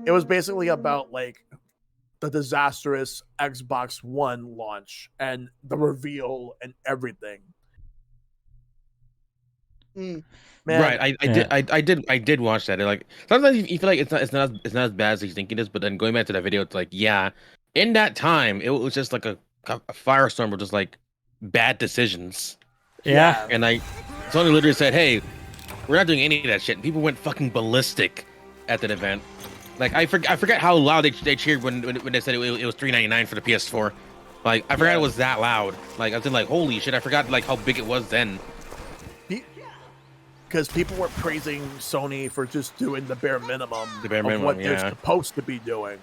it was basically about like the disastrous Xbox One launch and the reveal and everything. Man. Right, I did watch that. Like sometimes you feel like it's not as bad as you think it is, but then going back to that video, it's like yeah, in that time it was just like a firestorm of just like bad decisions. Yeah. And Sony literally said, "Hey, we're not doing any of that shit." And people went fucking ballistic at that event. Like I forget how loud they cheered when they said it was $399 for the PS4. Like I forgot it was that loud. Like I was like, holy shit! I forgot like how big it was then. Because people were praising Sony for just doing the bare minimum, of what yeah. they're supposed to be doing.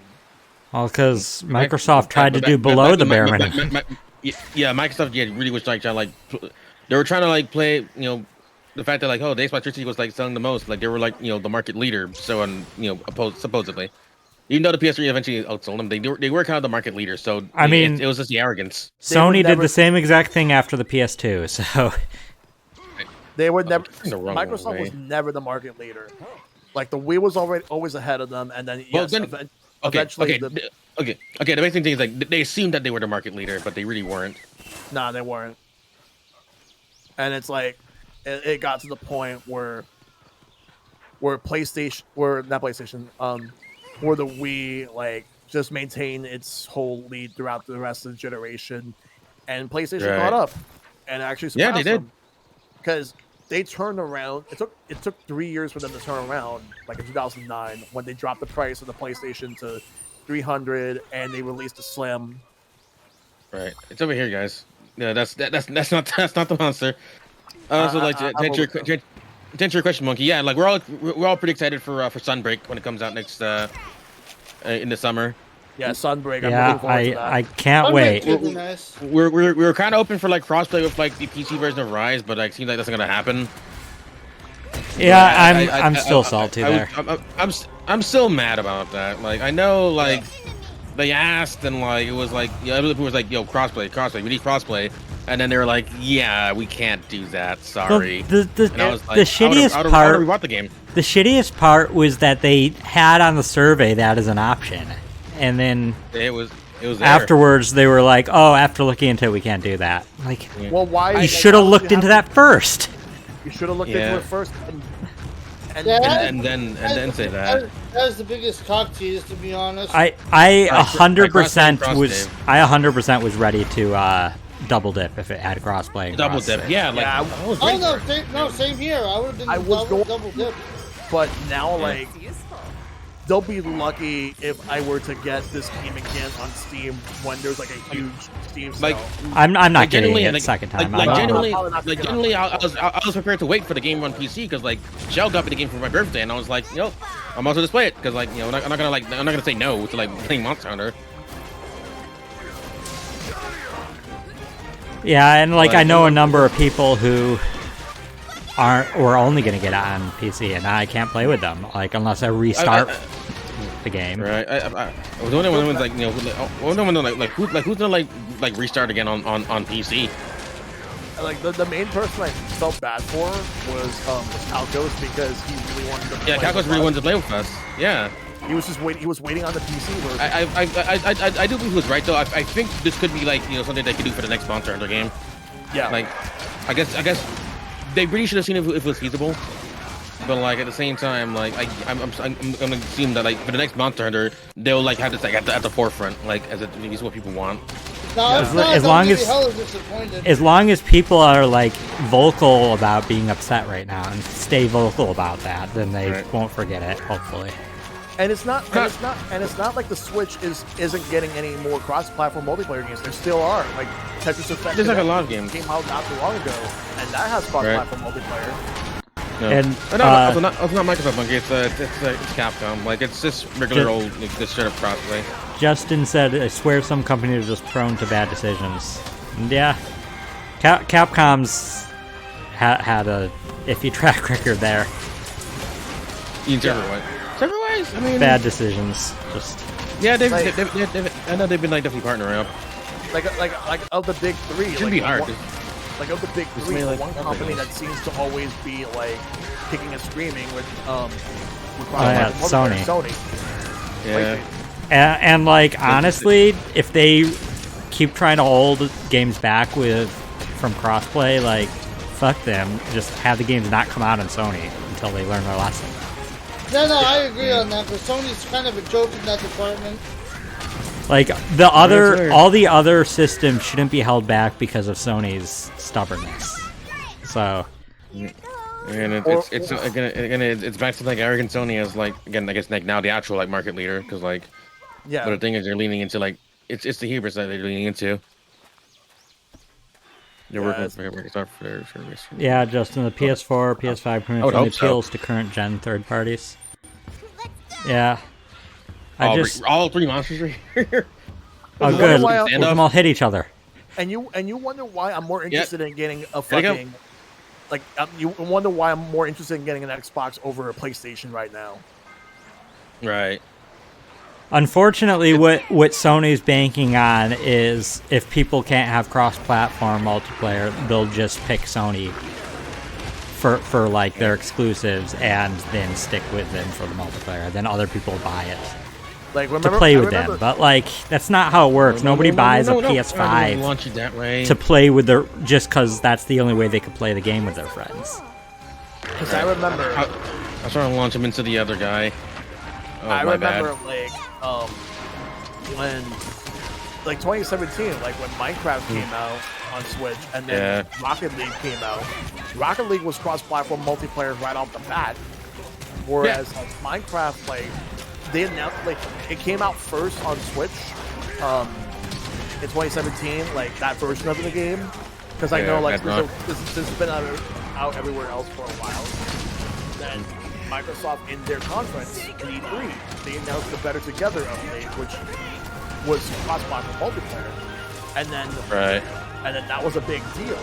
Well, because Microsoft tried to do below the bare minimum. Yeah, Microsoft really was like trying they were trying to like play, you know, the fact that like, oh, the Xbox 360 was like selling the most, like they were like, you know, the market leader. So supposedly, even though the PS3 eventually outsold them, they were kind of the market leader. So I mean, it was just the arrogance. Sony did the same exact thing after the PS2. So they were never. Microsoft was never the market leader. Like the Wii was always ahead of them, and then eventually. Okay. The basic thing is like they assumed that they were the market leader, but they really weren't. Nah, they weren't. And it's like it got to the point where the Wii like just maintained its whole lead throughout the rest of the generation, and PlayStation caught up and actually surpassed them. Because they turned around. It took 3 years for them to turn around, like in 2009 when they dropped the price of the PlayStation to $300 and they released the Slim. Right, it's over here, guys. No, that's not the monster. So like to answer your question, Monkey. Yeah, like we're all pretty excited for Sunbreak when it comes out next in the summer. Yeah, Sunbreak. Yeah, I can't wait. We're kind of open for like crossplay with like the PC version of Rise, but like seems like that's not gonna happen. Yeah, I'm still salty there. I'm still mad about that. Like I know like they asked and like it was like it was like crossplay, we need crossplay, and then they were like, yeah, we can't do that. Sorry. The shittiest part. I the game. The shittiest part was that they had on the survey that as an option, and then it was there. Afterwards they were like, oh, after looking into it, we can't do that. Like, well, why? You should have looked into that first. You should have looked into it first, and then say that. That was the biggest cock tease, to be honest. I 100% was ready to double dip if it had crossplay. Double dip, yeah. Like, same here. I would have been double dip. But now, like, they'll be lucky if I were to get this game again on Steam when there's like a huge Steam sale. Like, I'm not getting it the second time. Genuinely, I was prepared to wait for the game on PC because like Shell got me the game for my birthday, and I was like, I'm also just play it because like I'm not gonna say no to like playing Monster Hunter. Yeah, and like I know a number of people who we're only gonna get it on PC, and I can't play with them like unless I restart the game. Right. I was wondering when like who's gonna like restart again on PC. Like the main person I felt bad for was Calcos because he really wanted to. Yeah, Calcos really wanted to play with us. Yeah. He was just waiting. He was waiting on the PC version. I do believe he was right though. I think this could be like something they could do for the next Monster Hunter game. Yeah. Like, I guess they really should have seen if it was feasible. But like at the same time, like I'm gonna assume that like for the next Monster Hunter, they'll like have this like at the forefront, like as maybe what people want. As long as people are like vocal about being upset right now and stay vocal about that, then they won't forget it. Hopefully. And it's not like the Switch isn't getting any more cross-platform multiplayer games. There still are, like Tetris Effect. There's like a lot of games came out not too long ago, and that has cross-platform multiplayer. No. And it's not Microsoft Monkey. It's Capcom. Like it's just regular old this straight up crossplay. Justin said, "I swear some companies are just prone to bad decisions." And yeah, Capcom's had a iffy track record there. Server-wise, I mean, bad decisions. Just I know they've been like definitely partnering up. Like of the big three, it shouldn't be hard. Like of the big three, the one company that seems to always be like kicking and screaming with Sony. Yeah. And like honestly, if they keep trying to hold games back from crossplay, like fuck them. Just have the games not come out on Sony until they learn their lesson. No, I agree on that, because Sony's kind of a joke in that department. Like all the other systems shouldn't be held back because of Sony's stubbornness. So, and it's back to like arrogant Sony as like again I guess like now the actual like market leader because like but the thing is they're leaning into like it's the hubris that they're leaning into. They're working for Microsoft for their service. Yeah, Justin, the PS4, PS5 pretty much only appeals to current gen third parties. Yeah. All three monsters are here. Oh, good. Let them all hit each other. And you wonder why I'm more interested in getting a fucking you wonder why I'm more interested in getting an Xbox over a PlayStation right now. Right. Unfortunately, what Sony's banking on is if people can't have cross-platform multiplayer, they'll just pick Sony for like their exclusives and then stick with them for the multiplayer. Then other people buy it. Like, to play with them, but like that's not how it works. Nobody buys a PS5 launch it that way. to play with their just because that's the only way they could play the game with their friends. Because I remember, I was trying to launch him into the other guy. Oh, I remember when 2017, like when Minecraft came out on Switch, and then Rocket League came out. Rocket League was cross-platform multiplayer right off the bat, whereas Minecraft they announced it came out first on Switch in 2017, like that version of the game, because I know this has been out everywhere else for a while. Then Microsoft in their conference in E3, they announced the Better Together update, which was cross-platform multiplayer, and then that was a big deal,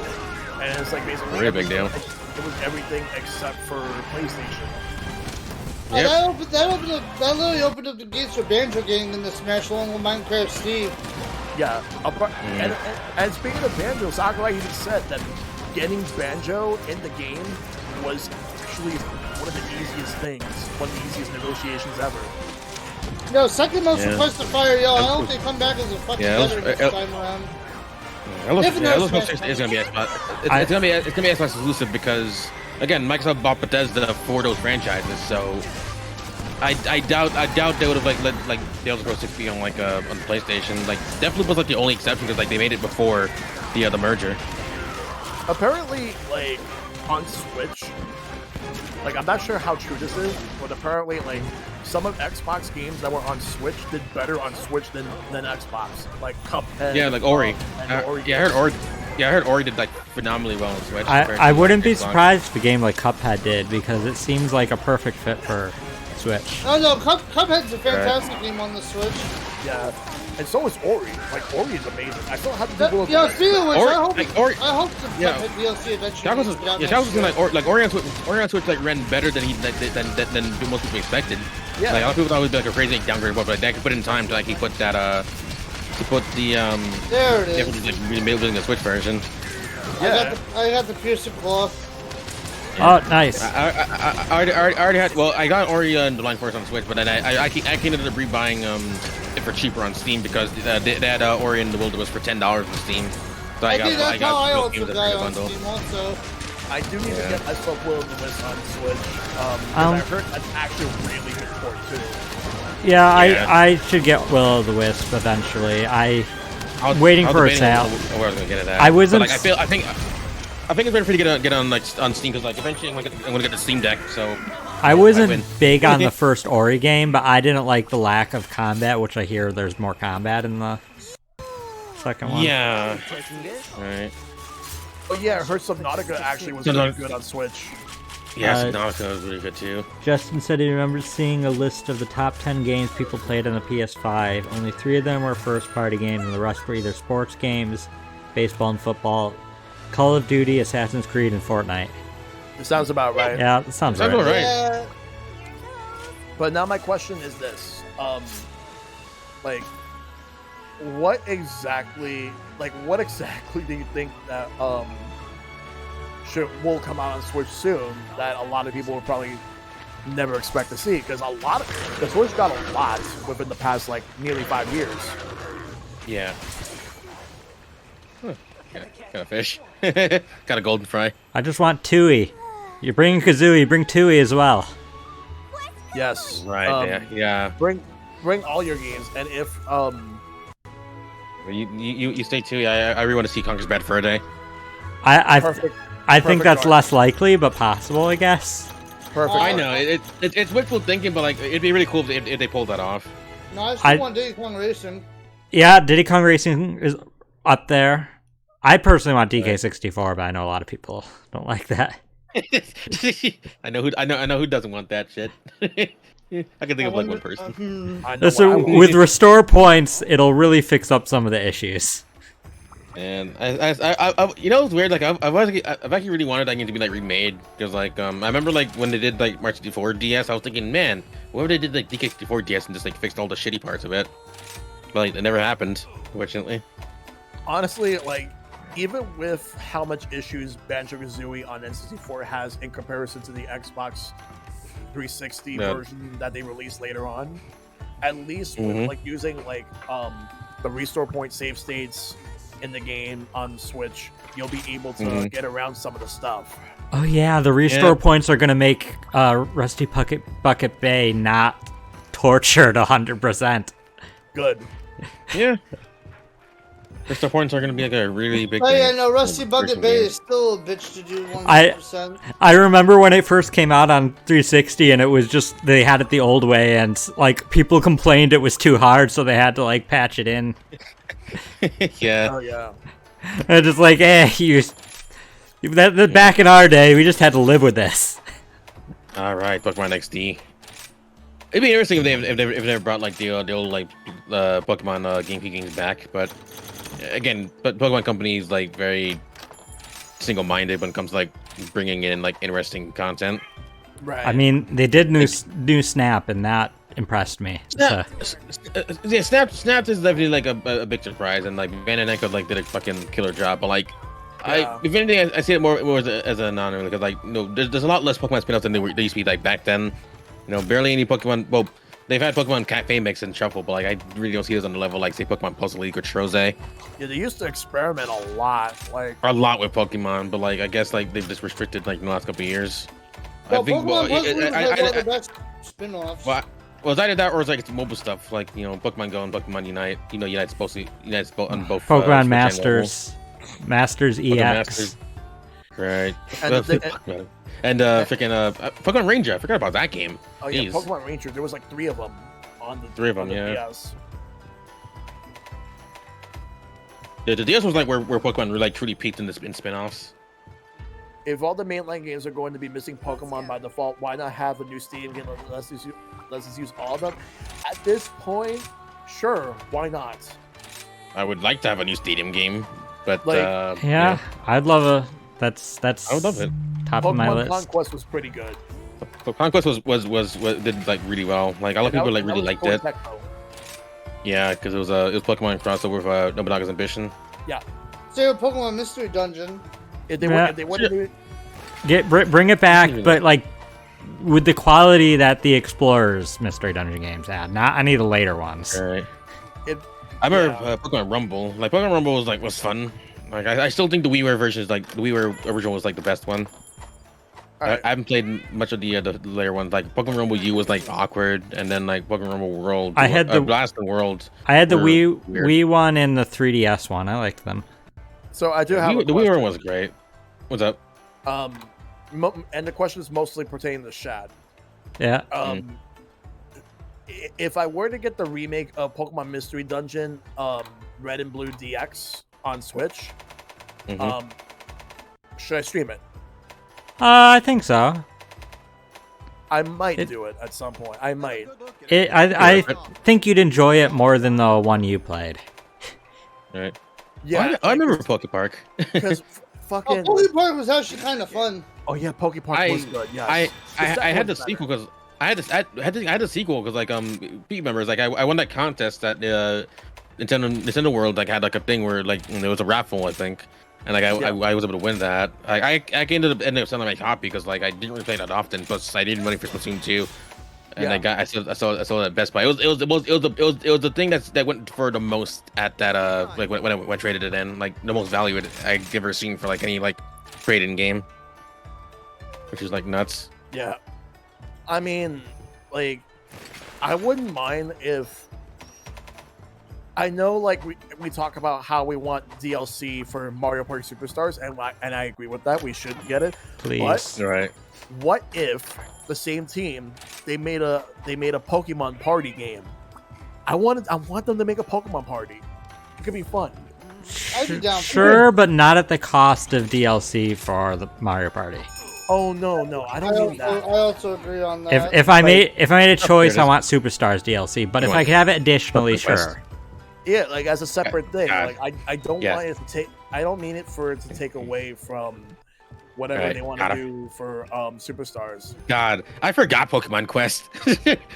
and it's like basically really big deal. It was everything except for PlayStation. Yep. That literally opened up the gates for Banjo getting in the Smash along with Minecraft Steve. Yeah, and speaking of Banjo, Sakurai even said that getting Banjo in the game was actually one of the easiest things, one of the easiest negotiations ever. No, second most requested fire, I hope they come back as a fucking better this time around. It's gonna be Xbox exclusive because again, Microsoft bought Bethesda for those franchises, so I doubt they would have let the Elder Scrolls 6 be on on PlayStation. Definitely was the only exception because they made it before the merger. Apparently, on Switch, I'm not sure how true this is, but apparently some of Xbox games that were on Switch did better on Switch than Xbox, like Cuphead. Yeah, like Ori. I heard Ori. Yeah, I heard Ori did phenomenally well on Switch. I wouldn't be surprised if a game like Cuphead did because it seems like a perfect fit for Switch. Oh no, Cuphead's a fantastic game on the Switch. Yeah, and so is Ori. Ori is amazing. I still have to do speaking of which, I hope the Cuphead DLC eventually. Ori on Switch ran better than most people expected. Yeah, a lot of people thought it would be a crazy downgrade, but they could put in time to put that to put the there it is. Building the Switch version. Yeah, I got the piercing claw. Oh, nice. I already had. Well, I got Ori and the Blind Forest on Switch, but then I ended up rebuying it for cheaper on Steam because they had Ori and the Wilderness for $10 on Steam. So I got both games in a bundle. I do need to get myself Will of the Wisp on Switch. I heard that's actually a really good port too. Yeah, I should get Will of the Wisp eventually. I'm waiting for a sale. Where I was gonna get it at. I wasn't. I think it's better for you to get on on Steam because eventually I'm gonna get the Steam Deck. So I wasn't big on the first Ori game, but I didn't like the lack of combat, which I hear there's more combat in the second one. Yeah. Right. Oh yeah, I heard Subnautica actually was really good on Switch. Yeah, Subnautica was really good too. Justin said he remembers seeing a list of the top 10 games people played on the PS5. Only 3 of them were first-party games, and the rest were either sports games, baseball and football, Call of Duty, Assassin's Creed, and Fortnite. It sounds about right. Yeah, that sounds right. Yeah. But now my question is this: what exactly do you think that will come out on Switch soon that a lot of people will probably never expect to see, because the Switch got a lot within the past like nearly 5 years. Yeah. Huh. Got a fish. Got a golden fry. I just want Tui. You're bringing Kazooie, bring Tui as well. Yes. Right. Yeah. Bring all your games, and if You stay too. I really want to see Conker's Bad Fur Day. I think that's choice. less likely, but possible, I guess. Perfect. I know it's wishful thinking, but like it'd be really cool if they pulled that off. No, I still want Diddy Kong Racing. Yeah, Diddy Kong Racing is up there. I personally want DK64, but I know a lot of people don't like that. I know who doesn't want that shit. I can think of like one person. With restore points, it'll really fix up some of the issues. And I you know, it's weird. Like I've actually really wanted that game to be like remade, because like I remember like when they did like Mario 64 DS, I was thinking, man, what if they did like DK64 DS and just like fixed all the shitty parts of it? But like it never happened, fortunately. Honestly, like, even with how much issues Banjo-Kazooie on N64 has in comparison to the Xbox 360 version that they released later on, at least with like using like the restore point save states in the game on Switch, you'll be able to get around some of the stuff. Oh yeah, the restore points are gonna make Rusty Bucket Bay not tortured 100%. Good. Yeah. Restore points are gonna be like a really big. Oh yeah, no, Rusty Bucket Bay is still a bitch to do 100%. I remember when it first came out on 360, and it was just they had it the old way, and like people complained it was too hard, so they had to like patch it in. Yeah. Oh yeah. And just like, back in our day, we just had to live with this. All right, Pokemon XD. It'd be interesting if they ever brought like the old like Pokemon GameCube games back, but again, Pokemon Company is like very single-minded when it comes to like bringing in like interesting content. Right. I mean, they did new Snap, and that impressed me. Yeah, Snap is definitely like a big surprise, and like Bandai Namco like did a fucking killer job. But like, if anything, I see it more as an honor, because like there's a lot less Pokemon spin-offs than there used to be like back then. You know, barely any Pokemon. Well, they've had Pokemon Cafe Mix and Shuffle, but like I really don't see those on the level like say Pokemon Puzzle League or Troze. Yeah, they used to experiment a lot, a lot with Pokemon, but like I guess like they've just restricted like in the last couple of years. Well, I think Pokemon Puzzle League has one of the best spin-offs. Well, it's either that or it's like it's mobile stuff, like Pokemon Go and Pokemon Unite. Unite's on both. Pokemon Masters, Masters EX. Masters. Right. And Pokemon Ranger. I forgot about that game. Oh yeah, Pokemon Ranger. There was like 3 of them on the 3 of them. Yeah. DS. The DS was like where Pokemon really like truly peaked in spin-offs. If all the mainline games are going to be missing Pokemon by default, why not have a new Stadium game that lets us use all of them? At this point, sure, why not? I would like to have a new Stadium game, but yeah, I'd love that's I would love it. Top Pokemon of my list. Conquest was pretty good. Conquest was did like really well. Like a lot of people like really liked it. Yeah, because it was Pokemon crossover with Nobunaga's Ambition. Yeah. Same with Pokemon Mystery Dungeon. If they wanted to bring it back, but like with the quality that the Explorers Mystery Dungeon games had, not any of the later ones. Right. I remember Pokemon Rumble. Like Pokemon Rumble was fun. Like I still think the WiiWare version is like the WiiWare original was like the best one. Right. I haven't played much of the later ones. Like Pokemon Rumble U was like awkward, and then like Pokemon Rumble World. I had the Blast and World. I had the Wii one and the 3DS one. I liked them. So I do have the Wii one was great. What's up? And the question is mostly pertaining to Shad. Yeah. If I were to get the remake of Pokemon Mystery Dungeon, Red and Blue DX on Switch, should I stream it? I think so. I might do it at some point. I might. I think you'd enjoy it more than the one you played. Right. Yeah. I remember Poke Park. Because fucking. Poke Park was actually kind of fun. Oh yeah, Poke Park was good. Yeah. I had the sequel because I had the sequel because like Pete members like I won that contest at Nintendo World, like had like a thing where like there was a raffle, I think. and like I was able to win that. I ended up selling my copy because like I didn't really play that often. Plus I needed money for Splatoon 2, and I saw it at Best Buy. It was the thing that went for the most at that like when I traded it in, like the most value I've ever seen for like any like trade-in game, which is like nuts. Yeah, I mean, like, I wouldn't mind if. I know, like, we talk about how we want DLC for Mario Party Superstars, and I agree with that. We should get it. Please. But Right. what if the same team they made a Pokemon Party game? I want them to make a Pokemon Party. It could be fun. I'd be down for Sure, but not at the cost of DLC for the Mario Party. Oh no, I don't mean that. I also agree on that. If I made a choice, There it I is. want Superstars DLC. But if Come on. I could have it additionally, Request. sure. Yeah, like as a separate thing. God. Like I don't Yeah. want it to take. I don't mean it for it to take away from whatever Right, they want got to it. do for Superstars. God, I forgot Pokemon Quest.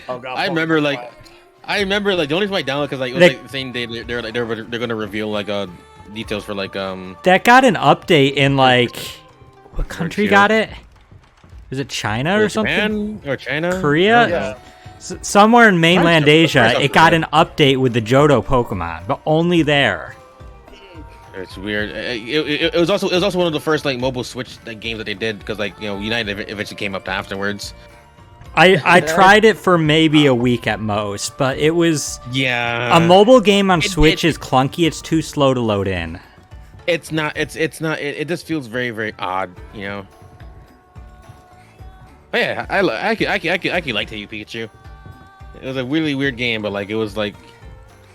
Oh god, I remember Pokemon like Quest. the only reason I downloaded because like it was They- like the same day they're gonna reveal like details for like That got an update in like what country you? got it? Is it China or something? Japan or China, Korea? Yeah. Somewhere in mainland Where's Asia, South it got Korea? an update with the Johto Pokemon, but only there. It's weird. It was also one of the first like mobile Switch like, games that they did because like United eventually came up afterwards. I tried it for maybe a week at most, but it was Yeah, a mobile game on it- Switch it- is clunky. It's too slow to load in. It's not. It's not. It just feels very very odd, you know. But yeah, I actually liked Hey Pikachu. It was a really weird game, but like it was like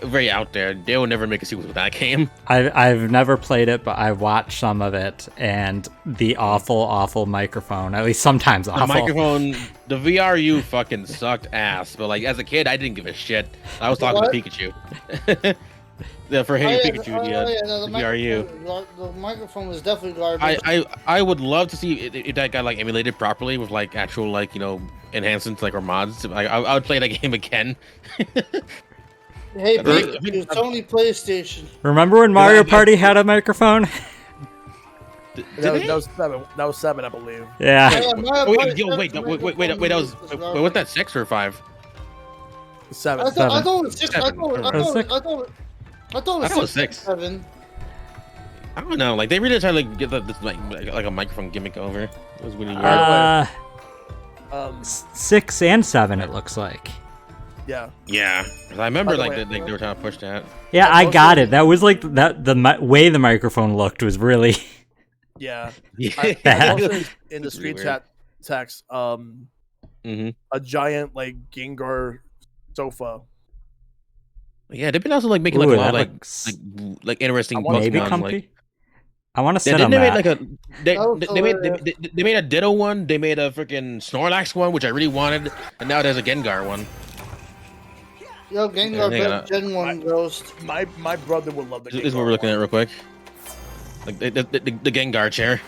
very out there. They will never make a sequel to that game. I've never played it, but I watched some of it, and the awful microphone. At least sometimes The awful. microphone, the VRU fucking sucked ass. But like as a kid, I didn't give a shit. I was talking What? to Pikachu. Yeah, for Hey Pikachu, no, the VRU. The microphone was definitely garbage. I would love to see if that got like emulated properly with like actual like enhancements like or mods. I would play that game again. Hey, I Pikachu, think- Sony PlayStation. Remember when Mario Party had a microphone? That was 7, I believe. Yeah. Yeah, Mario Oh, Party wait, that was microphone what's that 6 or 5? 7. I thought it was 6. I Seven. thought it I was thought it was 6. 6. 7. I don't know. Like they really tried to like, get this like a microphone gimmick over. It was really weird. Um, 6 and 7 it looks like. yeah. Yeah, 'cause I remember By the like way, they were trying to push that. Yeah, I most got of it. That was like that. Way the microphone looked was really. Yeah. Yeah. I also in the screen Weird. chat text, Mhm. a giant like Gengar sofa. Yeah, they've been also like making like Ooh, a lot that of looks like interesting. maybe Pokemon, comfy. Like, I want to yeah, sit on they made that. like a That was they made a Ditto one. They made a freaking Snorlax one, which I really wanted, and now there's a Gengar one. Yo, Yeah, Gengar they got Gen 1 Ghost. My brother would love the This is what Gengar we're looking one. at real quick. Like the Gengar chair.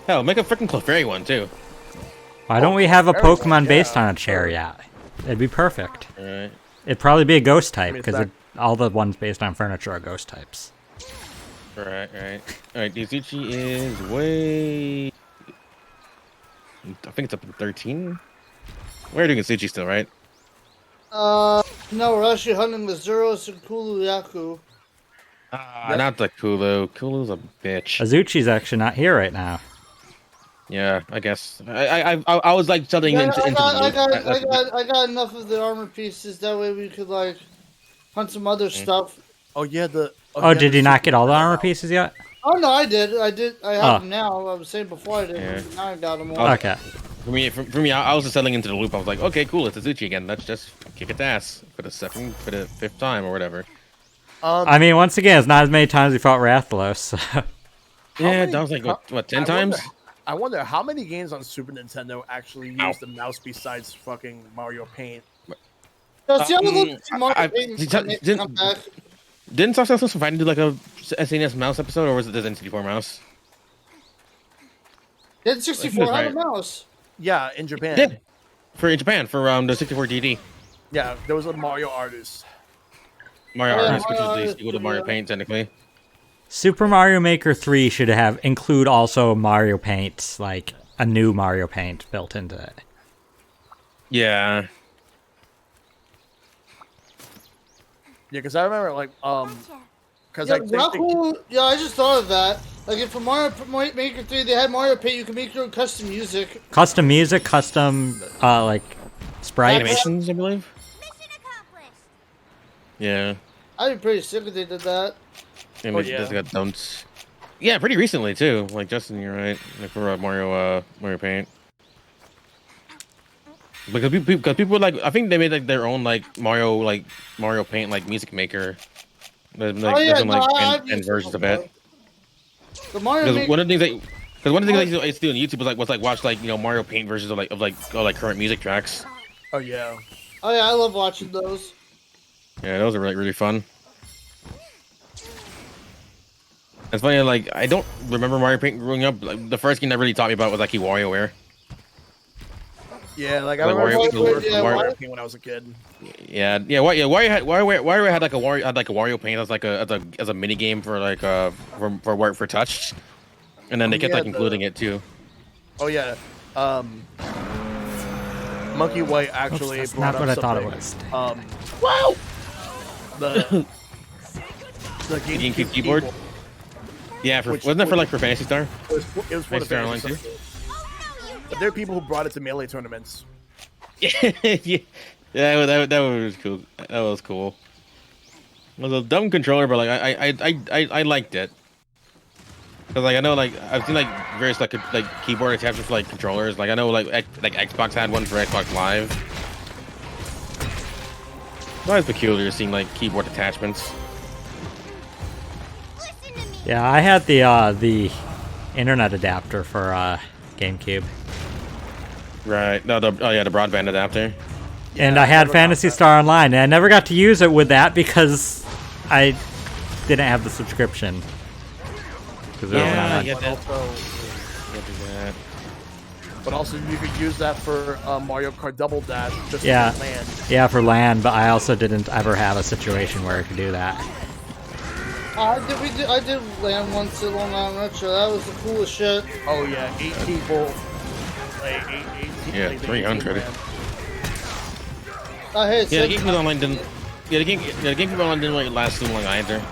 Hell, make a freaking Clefairy one too. Why don't we have a very much, Pokemon based yeah, on a chair yet? It'd be perfect. All right. It'd probably be a ghost type mean, because all the ones based on furniture are ghost types. Right. All right. Dizuchi is way. I think it's up to 13. We're doing Dizuchi still, right? No, we're actually hunting the Zeros and Kulu Yaku. Not the Kulu. Kulu's a bitch. Azuchi's actually not here right now. Yeah, I guess. I was like something Yeah, into. I That's- got enough of the armor pieces. That way we could like hunt some other stuff. Oh yeah, Oh, did you not get all the armor pieces yet? Oh no, I did. I have Oh. them now. I was saying before I didn't. Yeah. Now I got them all. Okay. For me, I was just settling into the loop. I was like, okay, cool, it's Azuchi again. Let's just kick its ass for the 5th time or whatever. I mean, once again, it's not as many times we fought Rathalos. So. Yeah, many- that was like what 10 I times? wonder- I wonder how many games on Super Nintendo actually use Ow. the mouse besides fucking Mario Paint. So, see, I was looking I- for Mario I- Paint did- to come back. Didn't Successful Survivor do like a SNES mouse episode, or was it the N64 mouse? Did 64 That's have a right. mouse? Yeah, in Japan. It did for Japan for the 64 DD. Yeah, there was a Mario Artist. Mario Oh, yeah, Artist, which Mario is the Artist, sequel to Mario yeah. Paint, technically. Super Mario Maker 3 should include also Mario Paint, like a new Mario Paint built into it. Yeah. Yeah, because I remember like because Yeah, like yeah, I just thought of that. Like if for Mario Maker 3 they had Mario Paint, you can make your own custom music. Custom music, custom like sprites. Animations, I believe. Mission accomplished. Yeah. I'd be pretty sick if they did that. Animations got dumped. Yeah, pretty recently too. Like Justin, you're right. Like for Mario Paint. Because people like, I think they made like their own like Mario Paint like music maker. Like, and versions of it. The Mario Maker. One of the things I used to do on YouTube was watch like Mario Paint versions of like current music tracks. Oh yeah. Oh yeah, I love watching those. Yeah, those are really fun. It's funny, like I don't remember Mario Paint growing up. Like, the first game that really taught me about was like WarioWare. Yeah, like I Like remember Wario Paint when I was a kid. WarioWare had like a Wario Paint as a mini game for like for touch, and then they kept like including it too. Oh yeah, Monkey White actually That's brought not what I up thought it something. was. Wow. The GameCube keyboard. Yeah, wasn't that for Phantasy Star? It was for the Phantasy Star Online Fantasy too. Star. But there are people who brought it to Melee tournaments. Yeah, that was cool. That was cool. It was a dumb controller, but like I liked it. Cause like I know like I've seen like various like keyboard attachments for like controllers. Like I know like Xbox had one for Xbox Live. It's always peculiar seeing like keyboard attachments. Yeah, I had the internet adapter for GameCube. Right. No. The broadband adapter. And I had Phantasy Star Online, and I never got to use it with that because I didn't have the subscription. Yeah, But also you could use that for Mario Kart Double Dash just Yeah. for land. Yeah, for LAN, but I also didn't ever have a situation where I could do that. I did land once at Long Island Retro. That was the coolest shit. Oh yeah, 8 people. Like 8 Yeah, like, 300. Hey, Yeah, the GameCube Online didn't. Yeah, the GameCube Online didn't really last too long either.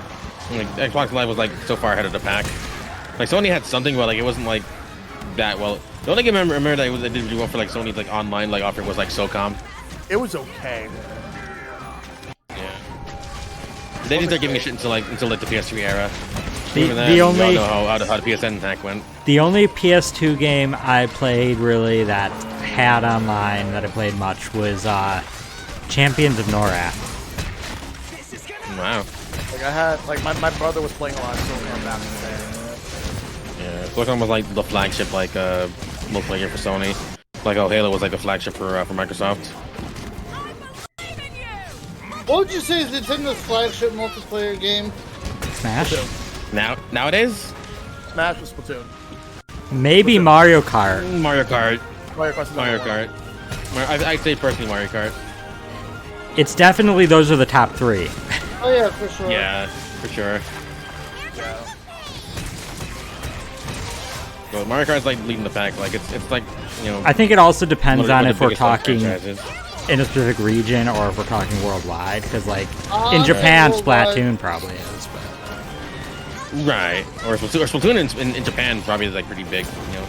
Like Xbox Live was like so far ahead of the pack. Like Sony had something, but like it wasn't like that well. The only game I remember that they didn't do well for like Sony's like online like offering was like SOCOM. It was okay. Yeah. They didn't start giving a shit until like the PS3 era. The only you all know how the PSN hack went. The only PS2 game I played really that had online that I played much was Champions of Norath. Wow. Like I had like my brother was playing a lot of SOCOM back in the day. Yeah, SOCOM was like the flagship like multiplayer for Sony. Like how Halo was like the flagship for Microsoft. What would you say is Nintendo's flagship multiplayer game? Smash? Nowadays? Smash was Splatoon. Maybe Mario Kart. Mario Kart. Mario Kart. I'd say personally Mario Kart. It's definitely those are the top three. Oh yeah, for sure. Yeah, for sure. Yeah. So Mario Kart's like leading the pack. Like it's like, you know. I think it also depends on if we're talking franchises. in a specific region or if we're talking worldwide. Because like in Japan, Splatoon probably is. But. Right. Or Splatoon in Japan probably is like pretty big. You know.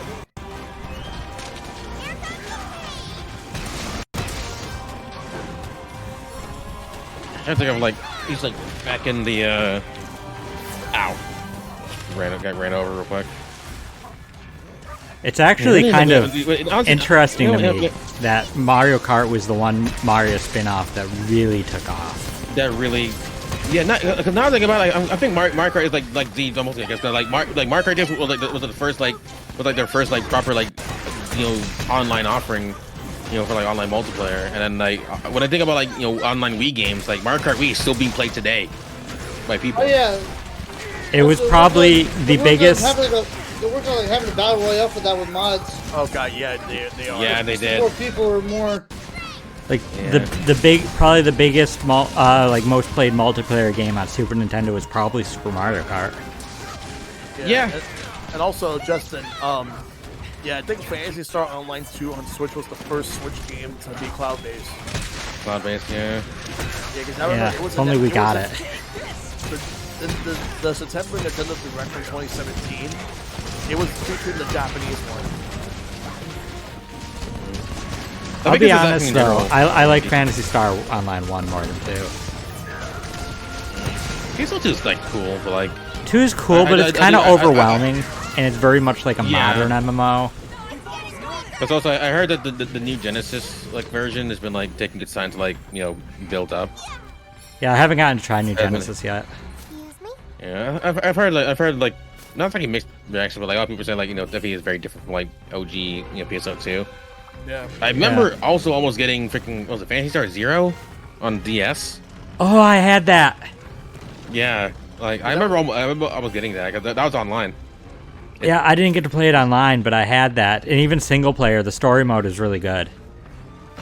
I think I'm like he's like back in the ow. Got ran over real quick. It's actually kind of honestly, interesting to me that Mario Kart was the one Mario spin-off that really took off. That really, yeah. Because now I think about it, I think Mario Kart is like the almost I guess like Mario Kart was the first their first like proper like online offering, for like online multiplayer. And then like when I think about like online Wii games, like Mario Kart Wii is still being played today by people. Oh yeah. It was probably the biggest. They're working on like having a battle royale for that with mods. Oh god, yeah, they are. Yeah, they did. More people or more. Like probably the biggest like most played multiplayer game on Super Nintendo was probably Super Mario Kart. Yeah. And also, Justin, yeah, I think Phantasy Star Online 2 on Switch was the first Switch game to be cloud-based. Cloud-based, yeah. Yeah, because I remember it was only we got it. The September Nintendo Direct in 2017, it was featuring the Japanese one. I'll be honest though, I like Phantasy Star Online 1 more than 2. PSO 2 is like cool, but like 2 is cool, but it's kind of overwhelming, and it's very much like a modern MMO. But also, I heard that the new Genesis like version has been like taking its time to like build up. Yeah, I haven't gotten to try New Genesis yet. Yeah, I've heard like not like mixed reaction, but like a lot of people say like definitely is very different from like OG PSO 2. Yeah. I remember also almost getting freaking what was it Phantasy Star Zero on DS. Oh, I had that. Yeah, like I remember almost getting that because that was online. Yeah, I didn't get to play it online, but I had that, and even single player, the story mode is really good.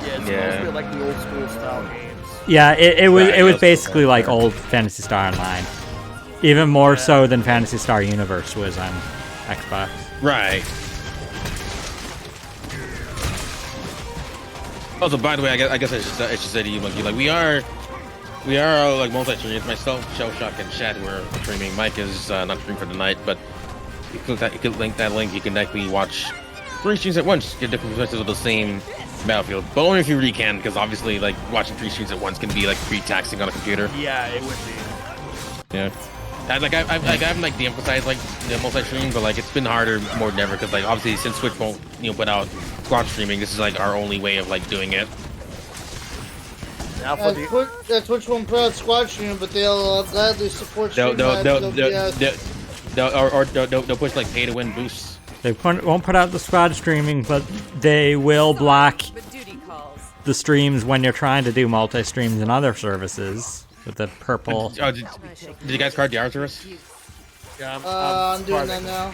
Yeah, it's mostly like the old school style games. Yeah, it was basically like old Phantasy Star Online, even more so than Phantasy Star Universe was on Xbox. Right. Also, by the way, I guess I should say to you, Monkey, like we are like multi-streamers. Myself, Shellshock, and Chad who are streaming. Mike is not streaming for the night, but you could link that link. You can actually watch 3 streams at once, get different perspectives of the same battlefield, but only if you really can, because obviously, like watching 3 streams at once can be like pretty taxing on a computer. Yeah, it would be. Yeah. I haven't like de-emphasized like the multi-stream, but like it's been harder more than ever because like obviously since Switch won't put out squad streaming, this is like our only way of like doing it. Now Twitch won't put out squad streaming, but they'll gladly support streaming. They'll push like pay-to-win boosts. They won't put out the squad streaming, but they will block the streams when you're trying to do multi-streams and other services. With the purple. Did you guys card the Arcturus? Yeah, I'm doing that now.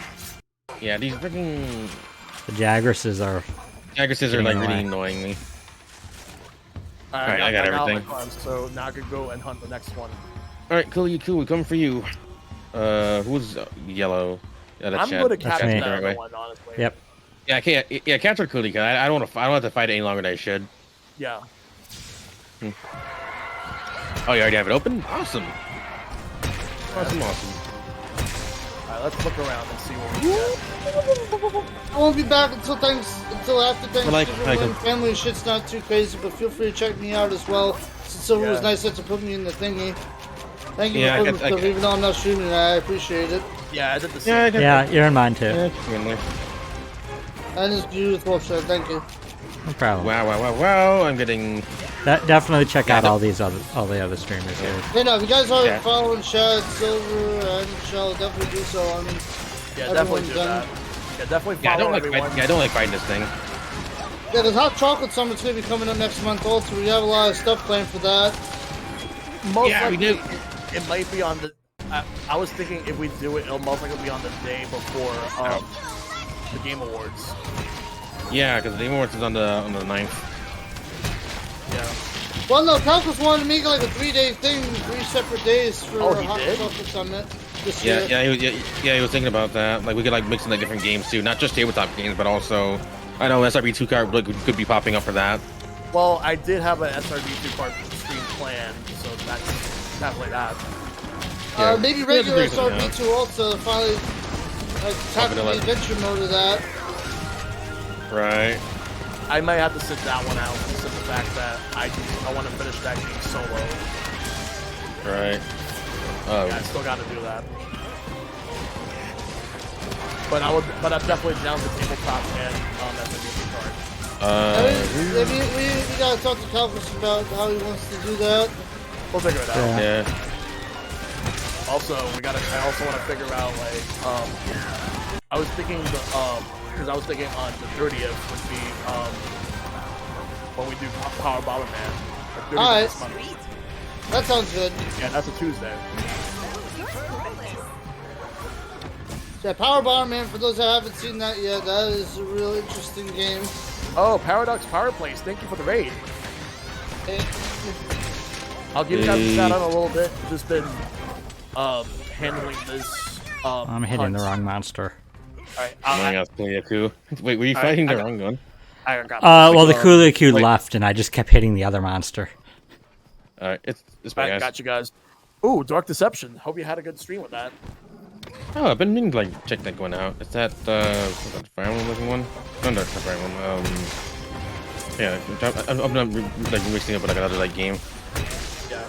Yeah, these freaking the Jagresses are like really annoying me. Alright, I got everything. So now I could go and hunt the next one. Alright, cool. We come for you. Who's yellow? I'm going to capture that other one, honestly. Yep. Yeah, I can't. Yeah, capture Cooley because I don't have to fight any longer than I should. Yeah. Oh, you already have it open? Awesome. Awesome. Alright, let's look around and see what we get. I won't be back until after Thanksgiving like when family shit's not too crazy, but feel free to check me out as well. Since Silver was nice enough to put me in the thingy. Thank you for putting me stuff, even though I'm not streaming it, I appreciate it. Yeah, I did the same. Yeah, you're in mine too. And it's beautiful, so thank you. No problem. Wow! I'm getting. Definitely check out all the other streamers here. Yeah, no, if you guys are following Shad, Silver, and Shell, definitely do so. I mean, yeah, definitely do that. Yeah, definitely follow everyone. I don't like fighting this thing. Yeah, there's Hot Chocolate Summit's gonna be coming up next month also. We have a lot of stuff planned for that. Most likely, we do. It might be on the. I was thinking if we do it, it'll most likely be on the day before the Game Awards. Yeah, because the Game Awards is on the 9th. Yeah. Well, no, Calcus wanted to make like a 3-day thing, 3 separate days for Hot Chocolate Summit this year. He was thinking about that. Like we could like mix in like different games too, not just tabletop games, but also I know SRB 2 card could be popping up for that. Well, I did have an SRB 2 card stream planned, so that's definitely that. Maybe regular SRB 2 also finally tackle the adventure mode of that. Right. I might have to sit that one out because of the fact that I want to finish that game solo. Right. Yeah, I still got to do that. But I'm definitely down to tabletop and SRB card. We gotta talk to Calvus about how he wants to do that. We'll figure it out. Yeah. Also, I also want to figure out like I was thinking because I was thinking on the 30th would be when we do Power Bomberman. Alright. That sounds good. Yeah, that's a Tuesday. Yeah, Power Bomberman, for those that haven't seen that yet, that is a real interesting game. Oh, Paradox Power Plays, thank you for the raid. I'll give you guys a shout out a little bit. Just been handling this I'm hitting the wrong monster. Alright, Wait, were you fighting the wrong one? I got Well, the Kuliku left, and I just kept hitting the other monster. Alright, it's I got you guys. Ooh, Dark Deception. Hope you had a good stream with that. Oh, I've been meaning to like check that one out. Is that Fire Emblem looking one? No, not Fire Emblem. Yeah, I'm not like mixing up with like another like game. Yeah.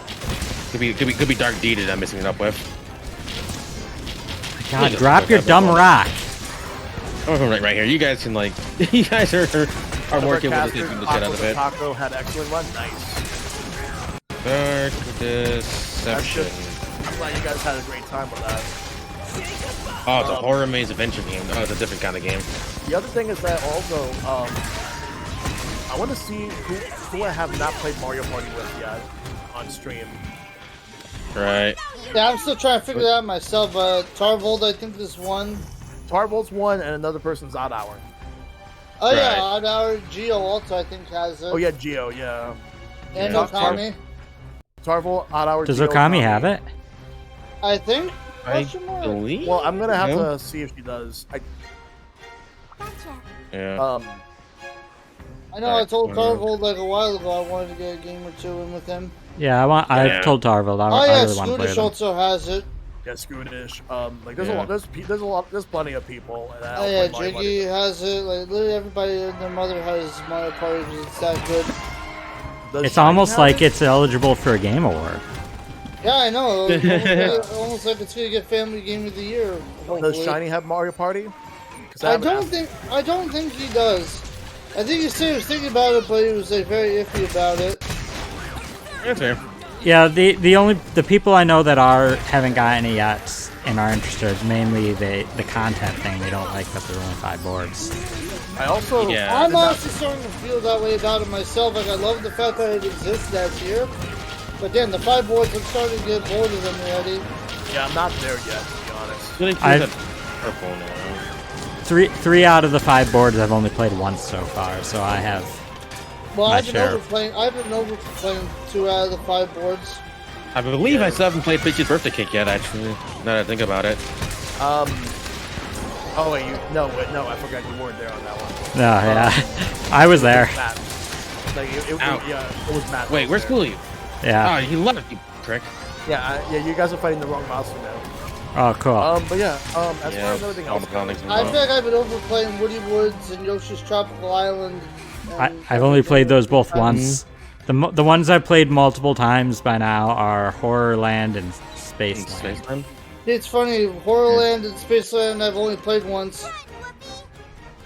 Could be Dark Deed that I'm mixing it up with. God, drop your dumb rock. Oh, right here. You guys can like, you guys are more capable of taking the shit out of it. Taco had excellent run. Nice. Dark Deception. I'm glad you guys had a great time with that. Oh, it's a horror maze adventure game. Oh, it's a different kind of game. The other thing is that also, I want to see who I have not played Mario Party with yet on stream. Right. Yeah, I'm still trying to figure that out myself. Tarvold, I think, is one. Tarvold's one, and another person's Odd Hour. Oh yeah, Odd Hour. Geo also, I think, has it. Oh yeah, Geo, yeah. And Okami. Tarvold, Odd Hour. Does Geo, Okami have it? I think. I believe. Well, I'm gonna have to see if she does. Yeah. I know I told Tarvold like a while ago I wanted to get a game or two in with him. Yeah, I told Tarvold I really want to play Scootish them. also has it. Yeah, Scootish. Like there's a lot. There's plenty of people. That Oh yeah, Jiggy has it. Like literally everybody and their mother has Mario Party because it's that good. It's almost like it's eligible for a game award. Yeah, I know. Almost like it's gonna get Family Game of the Year. Does Shiny have Mario Party? I don't think he does. I think he said he was thinking about it, but he was like very iffy about it. That's fair. Yeah, the people I know that haven't gotten it yet and are interested, mainly the content thing. They don't like that there are only 5 boards. I also I'm honestly starting to feel that way about it myself. Like I love the fact that it exists that year, but then the 5 boards, I'm starting to get bored of them already. Yeah, I'm not there yet, to be honest. Purple now. 3 out of the 5 boards I've only played once so far, so I have. Well, I've been over playing 2 out of the 5 boards. I believe I still haven't played Peach's Birthday Cake yet, actually. Now that I think about it. Oh wait, no, I forgot you weren't there on that one. No, yeah, I was there. Matt. Like, it was Matt. Wait, where's Cooley? Yeah. Oh, he left, you prick. Yeah, you guys are fighting the wrong monster now. Oh, cool. But yeah, as far as everything else, I feel like I've been over playing Woody Woods and Yoshi's Tropical Island. I've only played those both once. The ones I've played multiple times by now are Horrorland and Spaceland. It's funny, Horrorland and Spaceland I've only played once.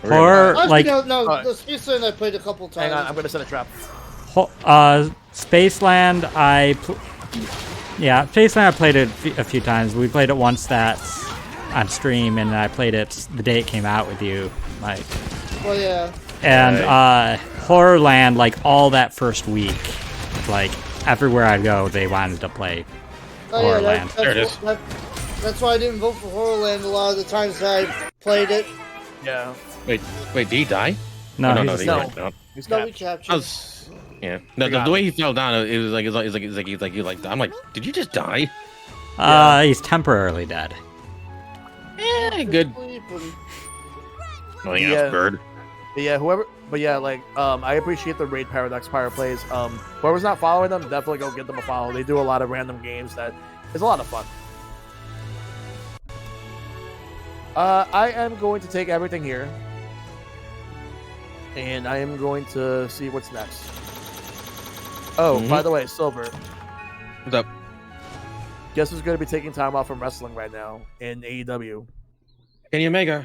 Horror, like... No, the Spaceland I played a couple times. Hang on, I'm gonna set a trap. Spaceland, Spaceland I played it a few times. We played it once on stream, and I played it the day it came out with you, Mike. Well, yeah. And Horrorland, like all that first week, like everywhere I go, they wanted to play Horrorland. Yeah, that's why I didn't vote for Horrorland a lot of the times that I played it. Yeah. Wait, did he die? No, he He's we captured. Yeah. No, the way he fell down, it was like I'm like, did you just die? He's temporarily dead. Yeah, good. Nothing else, bird. I appreciate the Raid Paradox Pyro plays. Whoever's not following them, definitely go give them a follow. They do a lot of random games that is a lot of fun. I am going to take everything here, and I am going to see what's next. Oh, by the way, Silver. What's up? Guess who's going to be taking time off from wrestling right now in AEW? Kenny Omega.